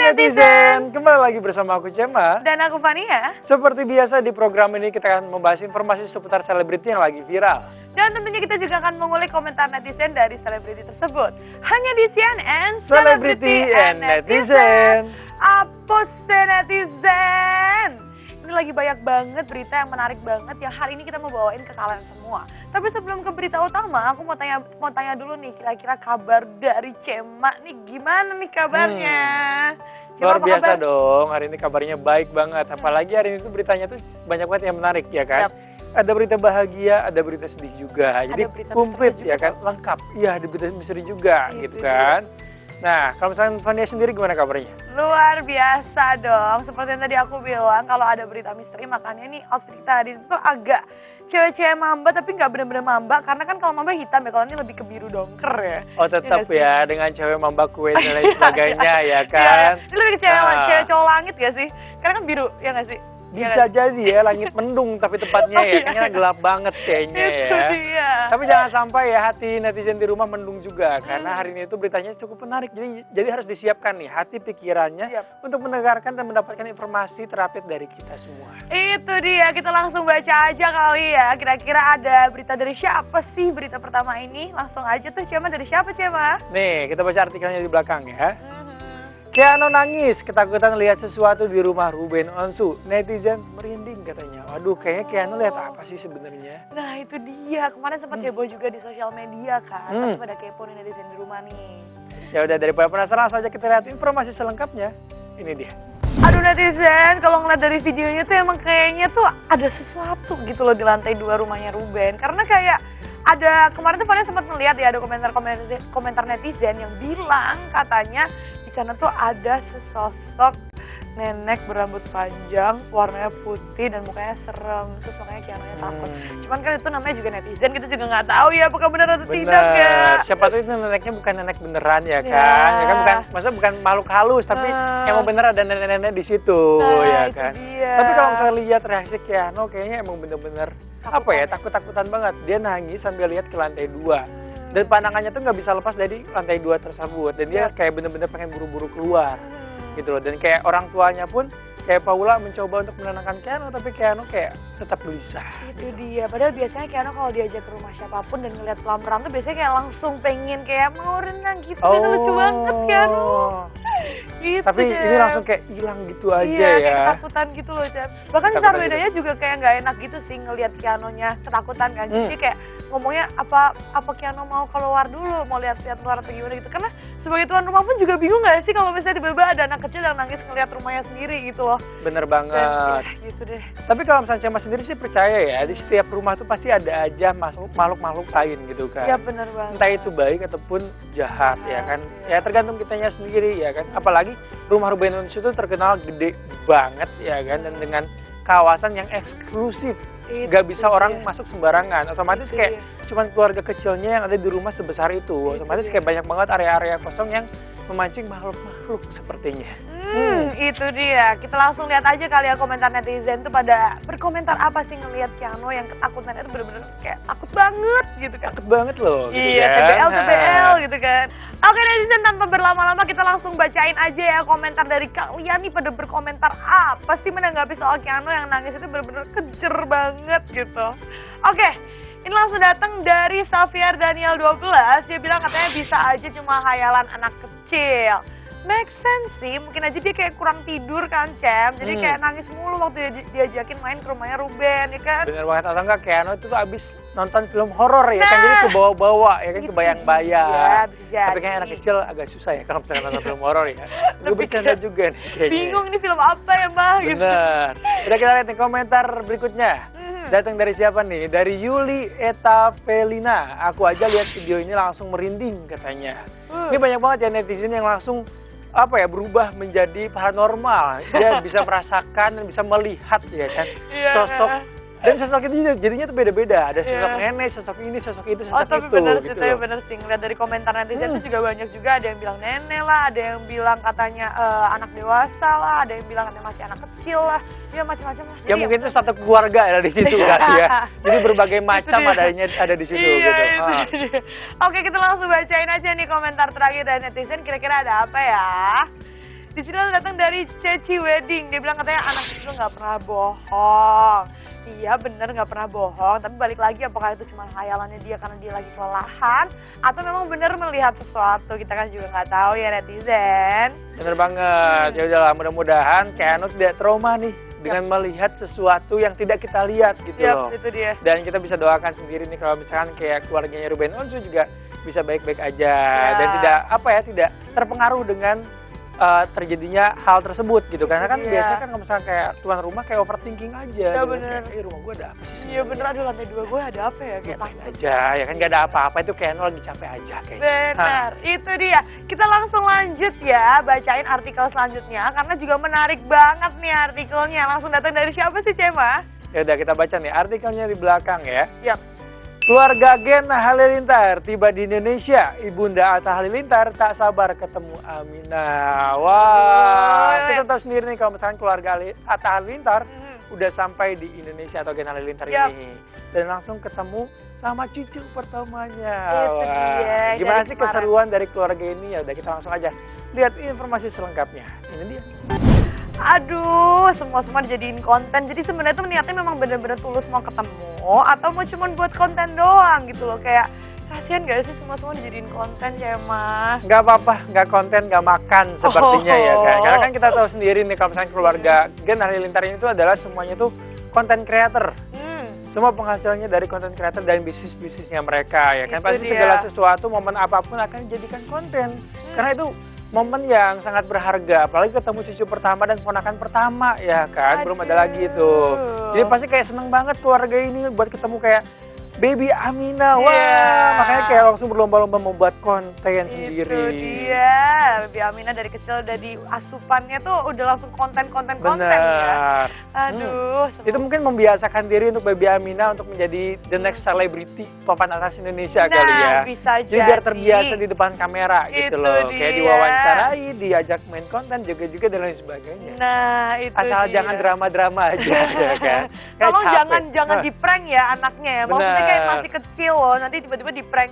netizen, kembali lagi bersama aku Cema dan aku Fania. Seperti biasa di program ini kita akan membahas informasi seputar selebriti yang lagi viral. Dan tentunya kita juga akan mengulik komentar netizen dari selebriti tersebut. Hanya di CNN Celebrity and Netizen. Apa sih netizen? Ini lagi banyak banget berita yang menarik banget yang hari ini kita mau bawain ke kalian semua. Tapi sebelum ke berita utama, aku mau tanya dulu nih, kira-kira kabar dari Cema nih gimana nih kabarnya? Luar biasa dong, hari ini kabarnya baik banget. Apalagi hari ini tuh beritanya tuh banyak banget yang menarik ya kan? Ada berita bahagia, ada berita sedih juga. Jadi komplit ya kan, lengkap. Iya, ada berita misteri juga gitu kan. Nah, kalau misalnya Fania sendiri gimana kabarnya? Luar biasa dong. Seperti yang tadi aku bilang, kalau ada berita misteri makanya nih outfit kita hari itu agak cewek-cewek mamba tapi nggak bener-bener mamba. Karena kan kalau mamba hitam ya, kalau ini lebih ke biru dongker ya. Oh tetap ya, dengan cewek mamba kue dan lain sebagainya ya kan? Ini lebih ke cewek cowok langit gak sih? Karena kan biru, ya nggak sih? Bisa jadi ya, langit mendung tapi tepatnya ya, kayaknya gelap banget kayaknya ya. Tapi jangan sampai ya hati netizen di rumah mendung juga, karena hari ini itu beritanya cukup menarik. Jadi harus disiapkan nih hati pikirannya untuk mendengarkan dan mendapatkan informasi terupdate dari kita semua. Itu dia, kita langsung baca aja kali ya. Kira-kira ada berita dari siapa sih berita pertama ini? Langsung aja tuh, Cema, dari siapa Cema? Nih, kita baca artikelnya di belakang ya. Keanu nangis, ketakutan lihat sesuatu di rumah Ruben Onsu. Netizen merinding katanya. Waduh, kayaknya Keanu lihat apa sih sebenarnya? Nah, itu dia. Kemarin sempat heboh juga di sosial media kan. Pasti pada kepo nih netizen di rumah nih. Ya udah, daripada penasaran saja kita lihat informasi selengkapnya. Ini dia. Aduh netizen, kalau ngeliat dari videonya tuh emang kayaknya tuh ada sesuatu gitu loh di lantai 2 rumahnya Ruben. Karena kayak ada, kemarin tuh Fania sempat melihat ya ada komentar netizen yang bilang katanya di sana tuh ada sesosok nenek berambut panjang, warnanya putih dan mukanya serem, terus makanya Keanu-nya takut. Cuman kan itu namanya juga netizen, kita juga nggak tahu ya apakah benar atau tidak ya. Siapa tahu itu neneknya bukan nenek beneran ya kan? Ya kan maksudnya bukan makhluk halus, tapi emang bener ada nenek-nenek di situ ya kan. Tapi kalau misalnya lihat reaksi Keanu, kayaknya emang bener-bener apa ya, takut-takutan banget. Dia nangis sambil lihat ke lantai 2. Dan pandangannya tuh nggak bisa lepas dari lantai 2 tersebut. Dan dia kayak bener-bener pengen buru-buru keluar. Gitu loh. Dan kayak orang tuanya pun kayak Paula mencoba untuk menenangkan Keanu, tapi Keanu kayak tetap gelisah. Itu dia. Padahal biasanya Keanu kalau diajak ke rumah siapapun dan ngeliat kolam renang tuh biasanya kayak langsung pengen kayak mau renang gitu. Itu lucu banget Keanu. Gitu. Tapi ini langsung kayak hilang gitu aja ya. Iya, kayak ketakutan gitu loh, Cep. Bahkan Sarwedanya juga kayak nggak enak gitu sih ngelihat Keanu-nya ketakutan kan. Jadi kayak ngomongnya apa Keanu mau keluar dulu, mau lihat-lihat luar atau gimana gitu. Karena sebagai tuan rumah pun juga bingung nggak sih kalau misalnya tiba-tiba ada anak kecil yang nangis ngelihat rumahnya sendiri gitu loh. Bener banget. Dan, gitu deh. Tapi kalau misalnya Cema sendiri sih percaya ya, di setiap rumah tuh pasti ada aja makhluk-makhluk lain gitu kan. Iya bener banget. Entah itu baik ataupun jahat ya kan. Ya tergantung kitanya sendiri ya kan. Apalagi rumah Ruben Onsu itu terkenal gede banget ya kan, dan dengan kawasan yang eksklusif. Gak bisa orang masuk sembarangan. Otomatis kayak cuman keluarga kecilnya yang ada di rumah sebesar itu. Otomatis kayak banyak banget area-area kosong yang memancing makhluk-makhluk sepertinya. Itu dia. Kita langsung lihat aja kali ya komentar netizen tuh pada berkomentar apa sih ngelihat Keanu yang ketakutan itu bener-bener kayak takut banget gitu kan. Takut banget loh. Iya, gitu TBL gitu kan. Oke netizen, tanpa berlama-lama kita langsung bacain aja ya komentar dari kalian nih pada berkomentar apa sih menanggapi soal Keanu yang nangis itu bener-bener kejer banget gitu. Oke. Ini langsung datang dari Xavier Daniel 12, dia bilang katanya bisa aja cuma khayalan anak kecil. Make sense sih, mungkin aja dia kayak kurang tidur kan, Cem. Jadi kayak nangis mulu waktu diajakin main ke rumahnya Ruben, ya kan? Bener banget, atau enggak Keanu itu tuh abis nonton film horor ya kan, jadi kebawa-bawa ya kan, kebayang-bayang. Tapi kan anak kecil agak susah ya kalau misalnya nonton film horor ya. Gue bercanda juga nih kayaknya. Bingung ini film apa ya, Mbak? Bener. Udah, kita lihat nih komentar berikutnya. Datang dari siapa nih? Dari Yuli Etavelina. Aku aja lihat video ini langsung merinding katanya. Ini banyak banget ya netizen yang langsung berubah menjadi paranormal. Dia bisa merasakan dan bisa melihat ya kan sosok. Dan sosok itu jadinya tuh beda-beda. Ada sosok nenek, sosok ini, sosok itu, sosok itu. Tapi bener sih, tapi bener sih. Ngeliat dari komentar netizen itu juga banyak juga. Ada yang bilang nenek lah, ada yang bilang katanya anak dewasa lah, ada yang bilang katanya masih anak kecil lah. Ya macam-macam lah. Ya mungkin itu satu keluarga ada di situ kan ya. Jadi berbagai macam ada di situ gitu. Oke, kita langsung bacain aja nih komentar terakhir dari netizen. Kira-kira ada apa ya? Di sini datang dari Ceci Wedding. Dia bilang katanya anak itu nggak pernah bohong. Iya bener nggak pernah bohong, tapi balik lagi apakah itu cuma khayalannya dia karena dia lagi kelelahan atau memang bener melihat sesuatu, kita kan juga nggak tahu ya netizen. Bener banget, ya udahlah mudah-mudahan Keanu tidak trauma nih dengan melihat sesuatu yang tidak kita lihat gitu loh. Itu dia. Dan kita bisa doakan sendiri nih kalau misalkan kayak keluarganya Ruben Onsu juga bisa baik-baik aja dan tidak terpengaruh dengan terjadinya hal tersebut gitu, karena kan biasanya kan kalau misalnya kayak tuan rumah kayak overthinking aja. Iya gitu. bener. Rumah gue ada apa sih? Iya bener, aduh lantai 2 gue ada apa ya? Kayak Ngapain aja, ya kan gak ada apa-apa, itu Keanu lagi capek aja kayaknya. Benar, itu dia. Kita langsung lanjut ya, bacain artikel selanjutnya karena juga menarik banget nih artikelnya. Langsung datang dari siapa sih, Cema? Ya udah kita baca nih artikelnya di belakang ya. Yap. Keluarga Gen Halilintar tiba di Indonesia. Ibunda Atta Halilintar tak sabar ketemu Aminah. Wah, kita tahu sendiri nih kalau misalkan keluarga Atta Halilintar udah sampai di Indonesia atau Gen Halilintar ini. Dan langsung ketemu sama cucu pertamanya. Itu dia. Gimana sih keseruan dari keluarga ini? Ya udah kita langsung aja lihat informasi selengkapnya. Ini dia. Aduh, semua dijadiin konten. Jadi sebenarnya tuh niatnya memang bener-bener tulus mau ketemu atau mau cuman buat konten doang gitu loh. Kayak kasihan gak sih semua dijadiin konten ya Mas? Gak apa-apa, gak konten, gak makan sepertinya ya kan. Karena kan kita tahu sendiri nih kalau misalnya keluarga Gen Halilintar ini tuh adalah semuanya tuh content creator. Semua penghasilannya dari content creator dan bisnisnya mereka ya kan. Pasti segala sesuatu, momen apapun akan dijadikan konten. Karena itu momen yang sangat berharga, apalagi ketemu cucu pertama dan ponakan pertama ya kan. Belum ada lagi itu. Jadi pasti kayak seneng banget keluarga ini buat ketemu kayak Baby Aminah. Wah, makanya kayak langsung berlomba-lomba membuat konten sendiri. Itu dia, Baby Aminah dari kecil udah di asupannya tuh udah langsung konten ya. Aduh. Itu mungkin membiasakan diri untuk Baby Aminah untuk menjadi the next celebrity papan atas Indonesia kali ya. Bisa jadi biar terbiasa di depan kamera gitu loh. Kayak diwawancarai, diajak main konten juga dan lain sebagainya. Nah, itu asal jangan drama-drama aja ya kan. Tolong jangan di-prank ya anaknya ya. Maksudnya kayak masih kecil loh, nanti tiba-tiba di-prank,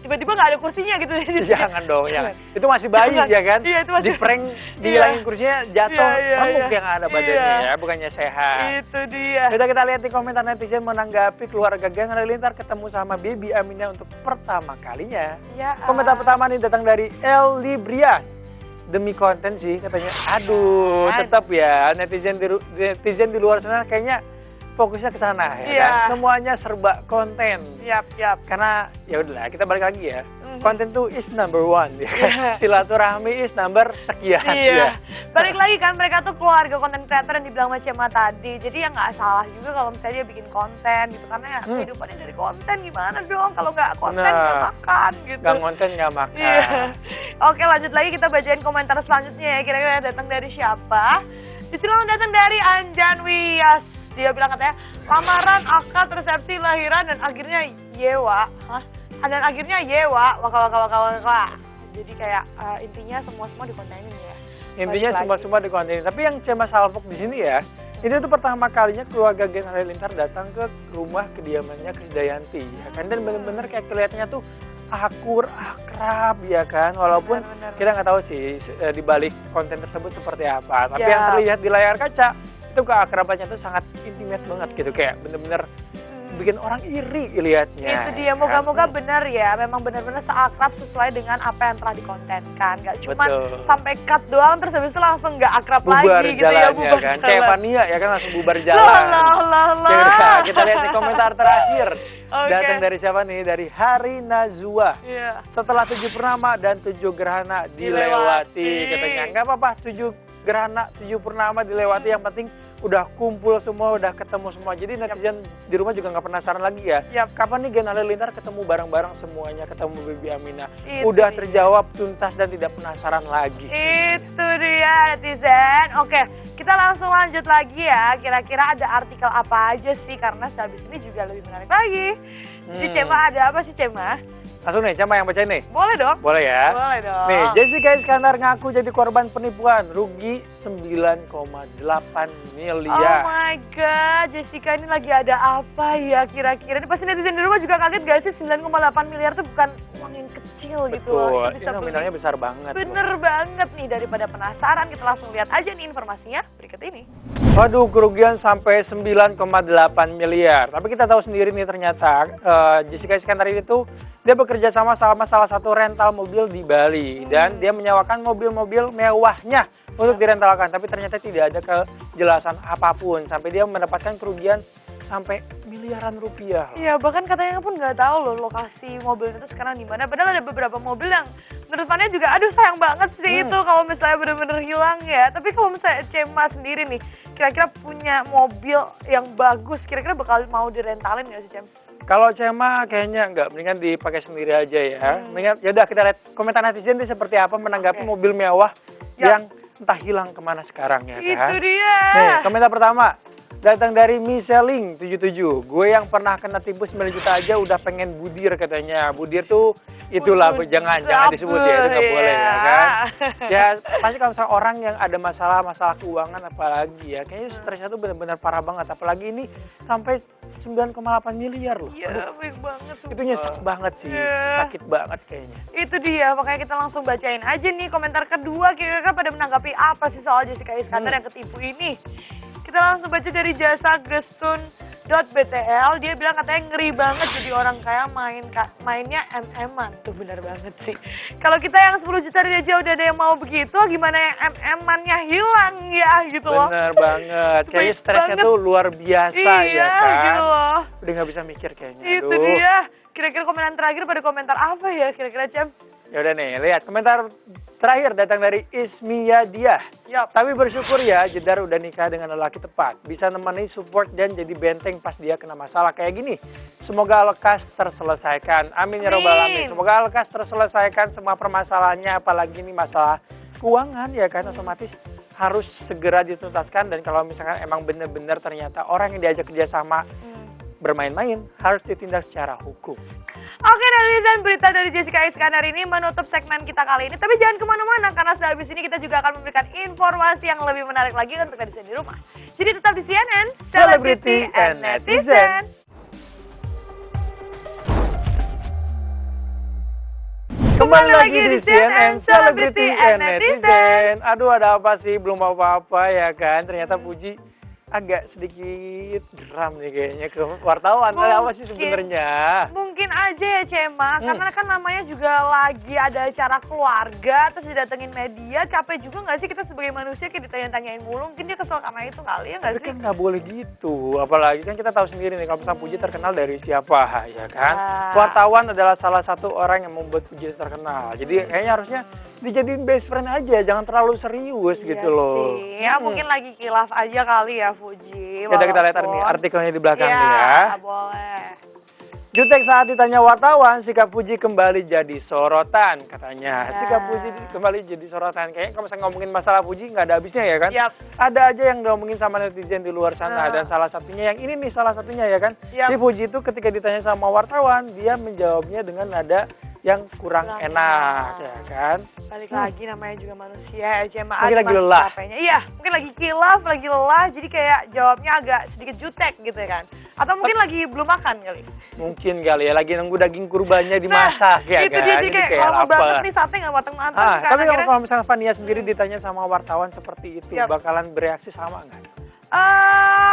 tiba-tiba nggak ada kursinya gitu. Jangan dong, jangan. Itu masih bayi ya kan? Iya, itu masih di-prank, dihilangin kursinya, jatuh, remuk yang ada badannya ya, bukannya sehat. Itu dia. Kita lihat di komentar netizen menanggapi keluarga Gen Halilintar ketemu sama Baby Aminah untuk pertama kalinya. Ya. Komentar pertama nih datang dari El Libria. Demi konten sih katanya. Aduh, tetap ya netizen di luar sana kayaknya fokusnya ke sana ya kan? Semuanya serba konten. Yap. Karena ya udahlah, kita balik lagi ya. Konten tuh is number one ya. Silaturahmi is number sekian ya. Balik lagi kan, mereka tuh keluarga konten creator yang dibilang sama Cema tadi. Jadi ya nggak salah juga kalau misalnya dia bikin konten gitu, karena ya kehidupannya dari konten, gimana dong kalau nggak konten nggak makan gitu. Nggak konten nggak makan. Oke, lanjut lagi kita bacain komentar selanjutnya ya. Kira-kira datang dari siapa? Di sini datang dari Anjan Wiyas. Dia bilang katanya lamaran, akad, resepsi, lahiran dan akhirnya yewa. Dan akhirnya yewa, waka. Jadi kayak intinya semua dikontenin ya. Intinya semua dikontenin. Tapi yang Cema salvok di sini ya, ini tuh pertama kalinya keluarga Gen Halilintar datang ke rumah kediamannya Krisdayanti ya kan. Dan bener-bener kayak kelihatannya tuh akrab ya kan. Walaupun kita nggak tahu sih di balik konten tersebut seperti apa. Tapi yang terlihat di layar kaca itu keakrabannya tuh sangat intimate banget gitu, kayak bener-bener bikin orang iri lihatnya. Itu dia, moga-moga benar ya, memang benar-benar seakrab sesuai dengan apa yang telah dikontenkan. Gak cuma sampai cut doang terus habis itu langsung gak akrab bubar lagi gitu ya. Bubar kan, kayak Fania ya kan langsung bubar jalan. Lah. Kita lihat di komentar terakhir. Datang dari siapa nih? Dari Hari Nazwa. Setelah 7 purnama dan 7 gerhana dilewati katanya. Nggak apa-apa, 7 gerhana, 7 purnama dilewati, yang penting udah kumpul semua, udah ketemu semua. Jadi netizen di rumah juga nggak penasaran lagi ya. Kapan nih Gen Halilintar ketemu bareng-bareng semuanya, ketemu Baby Aminah. Udah terjawab tuntas dan tidak penasaran lagi. Itu dia netizen. Oke, kita langsung lanjut lagi ya. Kira-kira ada artikel apa aja sih? Karena sehabis ini juga lebih menarik lagi. Si Cema ada apa sih Cema? Langsung nih, siapa yang bacain nih? Boleh dong. Boleh ya? Boleh dong. Nih, Jessica Iskandar ngaku jadi korban penipuan, rugi 9,8 miliar. Oh my god, Jessica ini lagi ada apa ya kira-kira? Ini pasti netizen di rumah juga kaget gak sih? 9,8 miliar tuh bukan uang yang kecil gitu loh. Betul, ini nominalnya besar banget. Bener banget nih, daripada penasaran kita langsung lihat aja nih informasinya berikut ini. Waduh, kerugian sampai 9,8 miliar. Tapi kita tahu sendiri nih ternyata Jessica Iskandar ini tuh dia bekerja sama salah satu rental mobil di Bali dan dia menyewakan mobil-mobil mewahnya untuk direntalkan, tapi ternyata tidak ada kejelasan apapun sampai dia mendapatkan kerugian sampai miliaran rupiah. Iya, bahkan katanya pun nggak tahu loh lokasi mobil itu sekarang di mana. Padahal ada beberapa mobil yang menurut Fania juga aduh sayang banget sih itu kalau misalnya benar-benar hilang ya. Tapi kalau misalnya Cema sendiri nih, kira-kira punya mobil yang bagus, kira-kira bakal mau direntalin nggak sih, Cem? Kalau Cema kayaknya enggak, mendingan dipakai sendiri aja ya. Mendingan yaudah kita lihat komentar netizen ini seperti apa menanggapi mobil mewah yang entah hilang kemana sekarang ya kan. Itu dia. Nih, komentar pertama datang dari Micheling 77. Gue yang pernah kena tipu 9 juta aja udah pengen budir katanya. Budir tuh itulah jangan disebut ya, itu nggak boleh ya kan. Ya pasti kalau misalnya orang yang ada masalah keuangan apalagi ya, kayaknya stresnya tuh benar-benar parah banget. Apalagi ini sampai 9,8 miliar loh. Iya, baik banget. Itu nyesek banget sih, sakit banget kayaknya. Itu dia, makanya kita langsung bacain aja nih komentar kedua kira-kira pada menanggapi apa sih soal Jessica Iskandar yang ketipu ini. Kita langsung baca dari jasa gestun.btl, dia bilang katanya ngeri banget jadi orang kaya mainnya MM-an. Tuh benar banget sih. Kalau kita yang 10 juta aja udah ada yang mau begitu, gimana yang MM-annya hilang ya gitu loh. Bener banget, kayaknya stresnya tuh luar biasa ya kan. Gitu loh. Udah gak bisa mikir kayaknya. Itu dia. Kira-kira komentar terakhir pada komentar apa ya kira-kira, Cem? Ya udah nih, lihat komentar terakhir datang dari Ismia Diah. Tapi bersyukur ya Jedar udah nikah dengan lelaki tepat. Bisa nemani support dan jadi benteng pas dia kena masalah kayak gini. Semoga lekas terselesaikan. Amin ya robbal alamin. Semoga lekas terselesaikan semua permasalahannya, apalagi ini masalah keuangan ya kan, otomatis harus segera dituntaskan. Dan kalau misalkan emang benar-benar ternyata orang yang diajak kerjasama bermain-main harus ditindak secara hukum. Oke netizen, berita dari Jessica Iskandar ini menutup segmen kita kali ini. Tapi jangan kemana-mana karena setelah habis ini kita juga akan memberikan informasi yang lebih menarik lagi untuk netizen di rumah. Jadi tetap di CNN, Celebrity and Netizen. Kembali lagi di CNN, Celebrity and Netizen. Aduh, ada apa sih? Belum apa-apa ya kan. Ternyata Puji agak sedikit geram nih kayaknya ke wartawan. Ada apa sih sebenarnya? Mungkin aja ya Cema, karena kan namanya juga lagi ada acara keluarga, terus didatengin media, capek juga nggak sih kita sebagai manusia kayak ditanya-tanyain mulu. Mungkin dia kesel karena itu kali ya nggak sih? Kan nggak boleh gitu, apalagi kan kita tahu sendiri nih kalau misalnya Puji terkenal dari siapa ya kan. Wartawan adalah salah satu orang yang membuat Puji terkenal. Jadi kayaknya harusnya dijadiin best friend aja, jangan terlalu serius gitu loh. Ya mungkin lagi kilaf aja kali ya Puji. Kita lihat nih artikelnya di belakang nih ya. Boleh. Jutek saat ditanya wartawan, sikap Puji kembali jadi sorotan katanya. Sikap Puji kembali jadi sorotan. Kayaknya kalau misalnya ngomongin masalah Puji nggak ada habisnya ya kan? Ada aja yang ngomongin sama netizen di luar sana. Dan salah satunya yang ini nih salah satunya ya kan. Si Puji itu ketika ditanya sama wartawan, dia menjawabnya dengan nada yang kurang enak ya kan. Balik lagi namanya juga manusia ya, mungkin lagi lelah. Iya, mungkin lagi kilaf, lagi lelah, jadi kayak jawabnya agak sedikit jutek gitu ya kan. Atau mungkin lagi belum makan kali. Mungkin kali ya, lagi nunggu daging kurbannya dimasak ya itu kan. Dia kayak lama banget nih sate nggak matang-matang kan. Tapi kalau misalnya Fania sendiri ditanya sama wartawan seperti itu, bakalan bereaksi sama nggak?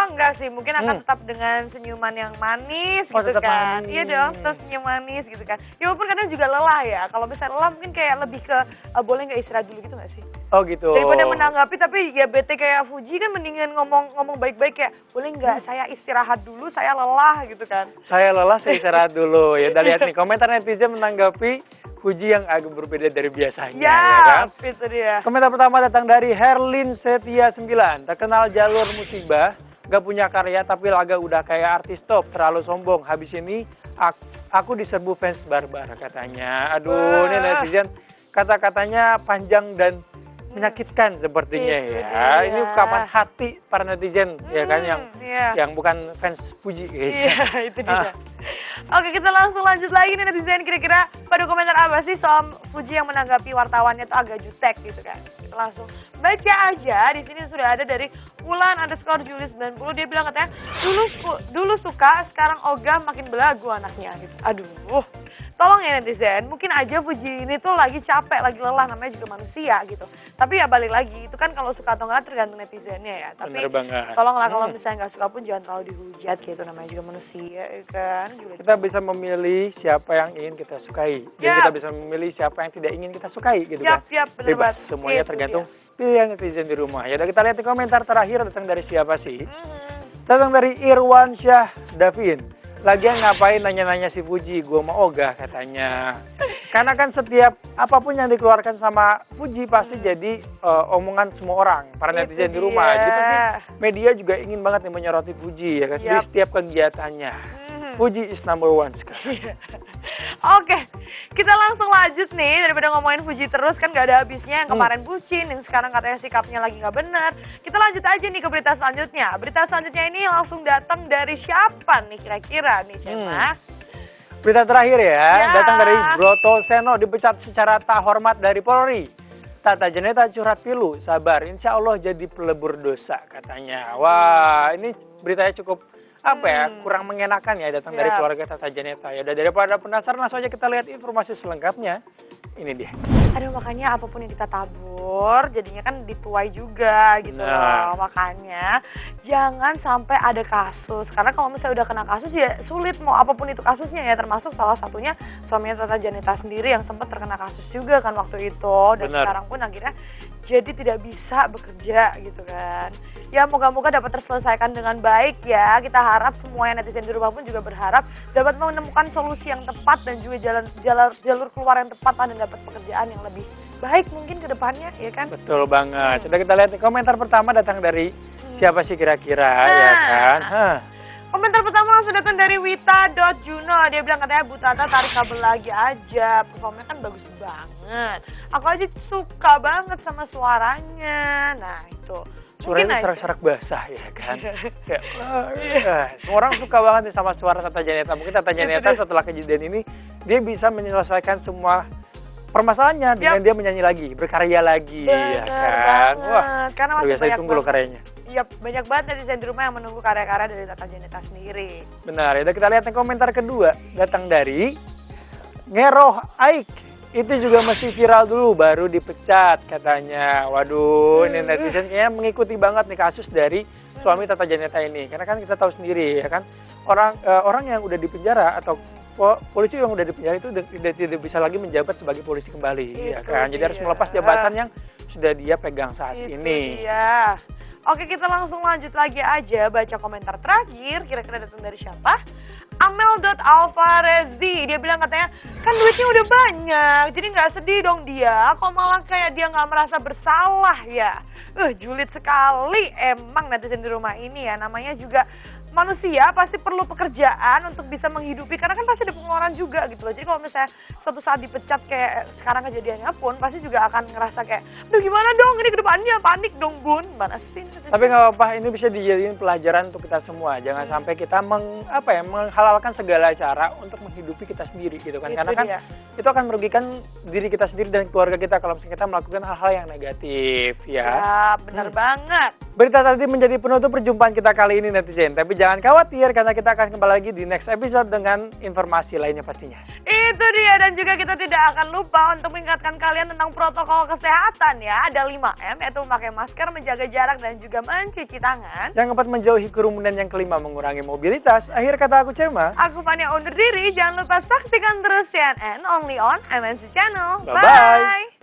Enggak sih, mungkin akan tetap dengan senyuman yang manis gitu kan. Iya dong, terus senyum manis gitu kan. Ya walaupun kadang juga lelah ya. Kalau misalnya lelah mungkin kayak lebih ke boleh nggak istirahat dulu gitu nggak sih? Oh gitu. Daripada menanggapi tapi ya bete kayak Fuji kan mendingan ngomong baik-baik kayak boleh nggak saya istirahat dulu, saya lelah gitu kan. Saya lelah, saya istirahat dulu. Ya udah lihat nih komentar netizen menanggapi Puji yang agak berbeda dari biasanya ya kan? Itu dia. Komentar pertama datang dari Herlin Setia 9. Terkenal jalur musibah, gak punya karya tapi laga udah kayak artis top, terlalu sombong. Habis ini aku diserbu fans barbar katanya. Aduh, ini netizen kata-katanya panjang dan menyakitkan sepertinya ya. Ini ungkapan hati para netizen ya kan yang bukan fans Puji kayaknya. Iya, itu dia. Oke, kita langsung lanjut lagi nih netizen. Kira-kira pada komentar apa sih soal Fuji yang menanggapi wartawannya tuh agak jutek gitu kan. Kita langsung baca aja. Di sini sudah ada dari Wulan_Julius 90. Dia bilang katanya, dulu suka, sekarang ogah, makin belagu anaknya gitu. Aduh, tolong ya netizen, mungkin aja Fuji ini tuh lagi capek, lagi lelah, namanya juga manusia gitu. Tapi ya balik lagi, itu kan kalau suka atau enggak tergantung netizennya ya. Tapi Bener banget. tolonglah kalau misalnya nggak suka pun jangan terlalu dihujat gitu, namanya juga manusia ya kan. Kita bisa memilih siapa yang ingin kita sukai. Dan kita bisa memilih siapa yang tidak ingin kita sukai gitu kan. Yap, bener Bebas, banget. semuanya Gitu tergantung pilihan netizen di rumah. Ya udah kita lihat di komentar terakhir datang dari siapa sih? Datang dari Irwan Syah Davin. Lagian ngapain nanya-nanya si Fuji, gue mau ogah katanya. Karena kan setiap apapun yang dikeluarkan sama Fuji pasti jadi omongan semua orang, para netizen di rumah. Jadi pasti media juga ingin banget nih menyoroti Fuji ya kan, di setiap kegiatannya. Fuji is number one sekarang. Oke, kita langsung lanjut nih, daripada ngomongin Fuji terus kan gak ada habisnya. Yang kemarin bucin, yang sekarang katanya sikapnya lagi gak benar. Kita lanjut aja nih ke berita selanjutnya. Berita selanjutnya ini langsung datang dari siapa nih kira-kira nih, Cema? Berita terakhir ya, datang dari Broto Seno, dipecat secara tak hormat dari Polri. Tata Janeta curhat pilu, sabar, insya Allah jadi pelebur dosa katanya. Wah, ini beritanya cukup kurang mengenakan ya, datang dari keluarga Tata Janeta. Ya udah, daripada penasaran, langsung aja kita lihat informasi selengkapnya. Ini dia. Aduh, makanya apapun yang kita tabur jadinya kan dituai juga gitu loh. Makanya jangan sampai ada kasus, karena kalau misalnya udah kena kasus ya sulit mau apapun itu kasusnya ya, termasuk salah satunya suaminya Tata Janeta sendiri yang sempat terkena kasus juga kan waktu itu. Dan sekarang pun akhirnya jadi tidak bisa bekerja gitu kan. Ya moga-moga dapat terselesaikan dengan baik ya. Kita harap semua yang netizen di rumah pun juga berharap dapat menemukan solusi yang tepat dan juga jalur keluar yang tepat dan dapat pekerjaan yang lebih baik mungkin ke depannya ya kan. Betul banget. Sudah kita lihat nih, komentar pertama datang dari siapa sih kira-kira ya kan. Komentar pertama langsung datang dari Wita.Juno. Dia bilang katanya, Bu Tata tarik kabel lagi aja, performanya kan bagus banget. Aku aja suka banget sama suaranya. Nah itu suaranya serak-serak basah ya kan. Semua orang suka banget nih sama suara Tata Janeta. Mungkin Tata Janeta setelah kejadian ini dia bisa menyelesaikan semua permasalahannya dengan dia menyanyi lagi, berkarya lagi ya kan. Wah, karena masih biasa ditunggu loh karyanya. Iya, banyak banget netizen di rumah yang menunggu karya-karya dari Tata Janeta sendiri. Benar, ya kita lihat yang komentar kedua datang dari Ngeroh Aik. Itu juga mesti viral dulu baru dipecat katanya. Waduh, ini netizen kayaknya mengikuti banget nih kasus dari suami Tata Janeta ini. Karena kan kita tahu sendiri ya kan, orang yang udah dipenjara atau polisi yang udah dipenjara itu tidak bisa lagi menjabat sebagai polisi kembali ya kan. Jadi harus melepas jabatan yang sudah dia pegang saat ini. Iya. Oke, kita langsung lanjut lagi aja baca komentar terakhir. Kira-kira datang dari siapa? Amel.Alvarezi. Dia bilang katanya, kan duitnya udah banyak, jadi nggak sedih dong dia. Kok malah kayak dia nggak merasa bersalah ya? Julid sekali emang netizen di rumah ini ya. Namanya juga manusia pasti perlu pekerjaan untuk bisa menghidupi, karena kan pasti ada pengeluaran juga gitu loh. Jadi kalau misalnya suatu saat dipecat kayak sekarang kejadiannya pun pasti juga akan ngerasa kayak, aduh gimana dong ini kedepannya, panik dong bun. Mana sih? Tapi nggak apa-apa, ini bisa dijadiin pelajaran untuk kita semua. Jangan sampai kita menghalalkan segala cara untuk menghidupi kita sendiri gitu kan. Karena kan itu akan merugikan diri kita sendiri dan keluarga kita kalau misalnya kita melakukan hal-hal yang negatif ya. Ya benar banget. Berita tadi menjadi penutup perjumpaan kita kali ini netizen. Tapi jangan khawatir karena kita akan kembali lagi di next episode dengan informasi lainnya pastinya. Itu dia, dan juga kita tidak akan lupa untuk mengingatkan kalian tentang protokol kesehatan ya. Ada 5M, yaitu memakai masker, menjaga jarak, dan juga mencuci tangan. Yang keempat, menjauhi kerumunan. Yang kelima, mengurangi mobilitas. Akhir kata aku Cema. Aku Fania undur diri. Jangan lupa saksikan terus CNN only on MNC Channel. Bye-bye.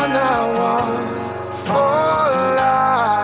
I want, oh Lord.